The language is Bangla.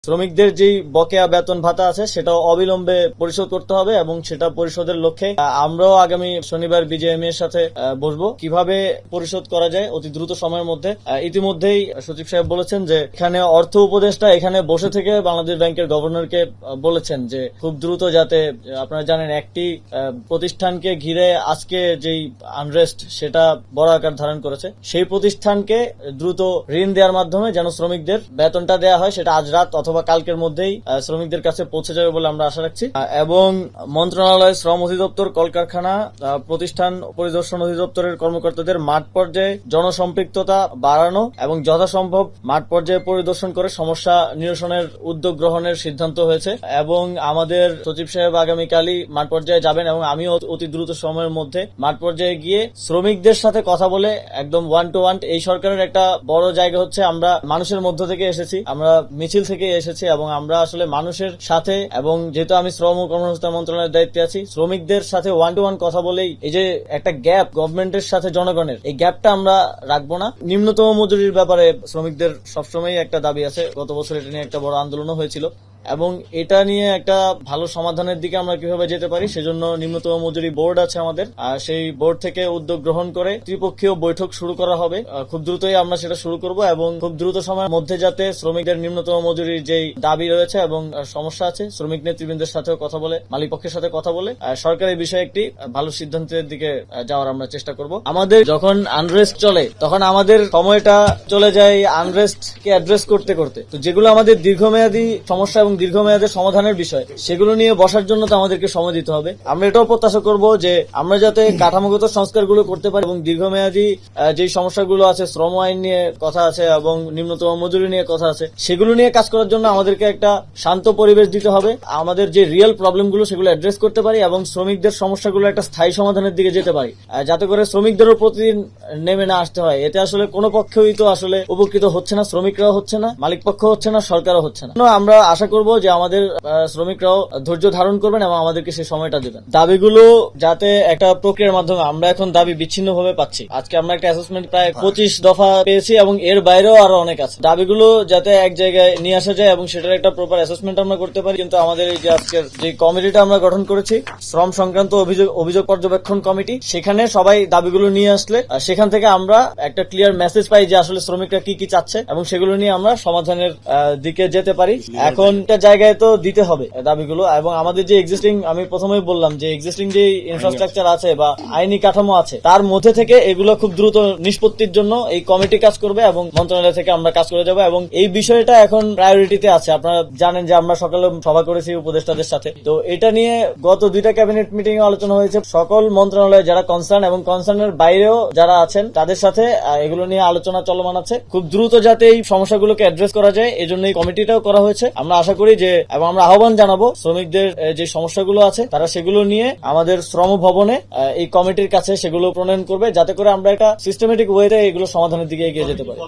শ্রমিকদের যেই বকেয়া বেতন ভাতা আছে সেটাও অবিলম্বে পরিশোধ করতে হবে এবং সেটা পরিশোধের লক্ষ্যে আমরাও আগামী শনিবার বিজেএমই এর সাথে বসবো কিভাবে পরিশোধ করা যায় অতি দ্রুত সময়ের মধ্যে। ইতিমধ্যেই সচিব সাহেব বলেছেন যে এখানে অর্থ উপদেষ্টা এখানে বসে থেকে বাংলাদেশ ব্যাংকের গভর্নরকে বলেছেন যে খুব দ্রুত যাতে আপনারা জানেন একটি প্রতিষ্ঠানকে ঘিরে আজকে যেই আনরেস্ট সেটা বড় আকার ধারণ করেছে, সেই প্রতিষ্ঠানকে দ্রুত ঋণ দেওয়ার মাধ্যমে যেন শ্রমিকদের বেতনটা দেওয়া হয় সেটা আজ রাত অথবা কালকের মধ্যেই শ্রমিকদের কাছে পৌঁছে যাবে বলে আমরা আশা রাখছি। এবং মন্ত্রণালয়, শ্রম অধিদপ্তর, কলকারখানা, প্রতিষ্ঠান পরিদর্শন অধিদপ্তরের কর্মকর্তাদের মাঠ পর্যায়ে জনসম্পৃক্ততা বাড়ানো এবং যথাসম্ভব মাঠ পর্যায়ে পরিদর্শন করে সমস্যা নিরসনের উদ্যোগ গ্রহণের সিদ্ধান্ত হয়েছে। এবং আমাদের সচিব সাহেব আগামীকালই মাঠ পর্যায়ে যাবেন এবং আমিও অতি দ্রুত সময়ের মধ্যে মাঠ পর্যায়ে গিয়ে শ্রমিকদের সাথে কথা বলে একদম ওয়ান টু ওয়ান। এই সরকারের একটা বড় জায়গা হচ্ছে আমরা মানুষের মধ্য থেকে এসেছি, আমরা মিছিল থেকে এসেছি এবং আমরা আসলে মানুষের সাথে, এবং যেহেতু আমি শ্রম ও কর্মসংস্থান মন্ত্রণালয়ের দায়িত্বে আছি, শ্রমিকদের সাথে ওয়ান টু ওয়ান কথা বলেই এই যে একটা গ্যাপ গভর্নমেন্টের সাথে জনগণের, এই গ্যাপটা আমরা রাখবো না। নিম্নতম মজুরির ব্যাপারে শ্রমিকদের সবসময় একটা দাবি আছে, গত বছর এটা নিয়ে একটা বড় আন্দোলনও হয়েছিল এবং এটা নিয়ে একটা ভালো সমাধানের দিকে আমরা কিভাবে যেতে পারি সেজন্য নিম্নতম মজুরি বোর্ড আছে আমাদের, সেই বোর্ড থেকে উদ্যোগ গ্রহণ করে ত্রিপক্ষীয় বৈঠক শুরু করা হবে। খুব দ্রুতই আমরা সেটা শুরু করব এবং খুব দ্রুত সময়ের মধ্যে যাতে শ্রমিকদের নিম্নতম মজুরির যেই দাবি রয়েছে এবং সমস্যা আছে, শ্রমিক নেতৃবৃন্দের সাথেও কথা বলে, মালিক পক্ষের সাথে কথা বলে সরকারের বিষয়ে একটি ভালো সিদ্ধান্তের দিকে যাওয়ার আমরা চেষ্টা করব। আমাদের যখন আনরেস্ট চলে তখন আমাদের সময়টা চলে যায় আনরেস্ট কে অ্যাড্রেস করতে করতে, তো যেগুলো আমাদের দীর্ঘমেয়াদী সমস্যা এবং দীর্ঘমেয়াদের সমাধানের বিষয় সেগুলো নিয়ে বসার জন্য তো আমাদেরকে সময় দিতে হবে। আমরা এটাও প্রত্যাশা করব যে আমরা যাতে কাঠামোগত সংস্কারগুলো করতে পারি এবং দীর্ঘমেয়াদী যে সমস্যাগুলো আছে, শ্রম আইন নিয়ে কথা আছে এবং নিম্নতম মজুরি নিয়ে কথা আছে, সেগুলো নিয়ে কাজ করার জন্য আমাদেরকে একটা শান্ত পরিবেশ দিতে হবে। আমাদের যে রিয়েল প্রবলেমগুলো সেগুলো অ্যাড্রেস করতে পারি এবং শ্রমিকদের সমস্যাগুলো একটা স্থায়ী সমাধানের দিকে যেতে পারি, যাতে করে শ্রমিকদেরও প্রতিদিন নেমে না আসতে হয়। এতে আসলে কোনো পক্ষই তো আসলে উপকৃত হচ্ছে না, শ্রমিকরাও হচ্ছে না, মালিক পক্ষ হচ্ছে না, সরকারও হচ্ছে না। আমরা আশা করব যে আমাদের শ্রমিকরাও ধৈর্য ধারণ করবেন এবং আমাদেরকে সেই সময়টা দেবেন। দাবিগুলো যাতে একটা প্রক্রিয়ার মাধ্যমে, আমরা এখন দাবি বিচ্ছিন্ন ভাবে পাচ্ছি, আজকে আমরা একটা অ্যাসেসমেন্ট প্রায় 25 দফা পেয়েছি এবং এর বাইরেও আরো অনেক আছে। দাবিগুলো যাতে এক জায়গায় নিয়ে আসা যায় এবং সেটার একটা প্রপার অ্যাসেসমেন্ট আমরা করতে পারি। কিন্তু আমাদের এই যে আজকের যে কমিটিটা আমরা গঠন করেছি, শ্রম সংক্রান্ত অভিযোগ পর্যবেক্ষণ কমিটি, সেখানে সবাই দাবিগুলো নিয়ে আসলে সেখান থেকে আমরা একটা ক্লিয়ার মেসেজ পাই যে আসলে শ্রমিকরা কি কি চাচ্ছে এবং সেগুলো নিয়ে আমরা সমাধানের দিকে যেতে পারি। এখন জায়গায় তো দিতে হবে দাবিগুলো এবং আমাদের যে এক্সিস্টিং, আমি প্রথমেই বললাম যে এক্সিস্টিং যে ইনফ্রাস্ট্রাকচার আছে বা আইনি কাঠামো আছে তার মধ্যে থেকে এগুলো খুব দ্রুত নিষ্পত্তির জন্য এই কমিটি কাজ করবে এবং মন্ত্রণালয় থেকে আমরা কাজ করে যাবো এবং এই বিষয়টা এখন প্রায়োরিটিতে আছে। আপনারা জানেন যে আমরা সকালে সভা করেছি উপদেষ্টাদের সাথে, তো এটা নিয়ে গত 2টা ক্যাবিনেট মিটিং এ আলোচনা হয়েছে। সকল মন্ত্রণালয় যারা কনসার্ন এবং কনসার্নের বাইরেও যারা আছেন তাদের সাথে এগুলো নিয়ে আলোচনা চলমান আছে। খুব দ্রুত যাতে এই সমস্যাগুলোকে অ্যাড্রেস করা যায় এজন্য এই কমিটিটাও করা হয়েছে। আমরা আশা করি যে, এবং আমরা আহ্বান জানাবো শ্রমিকদের যে সমস্যাগুলো আছে তারা সেগুলো নিয়ে আমাদের শ্রম ভবনে এই কমিটির কাছে সেগুলো প্রণয়ন করবে, যাতে করে আমরা একটা সিস্টেমেটিক ওয়েতে এগুলো সমাধানের দিকে এগিয়ে যেতে পারি।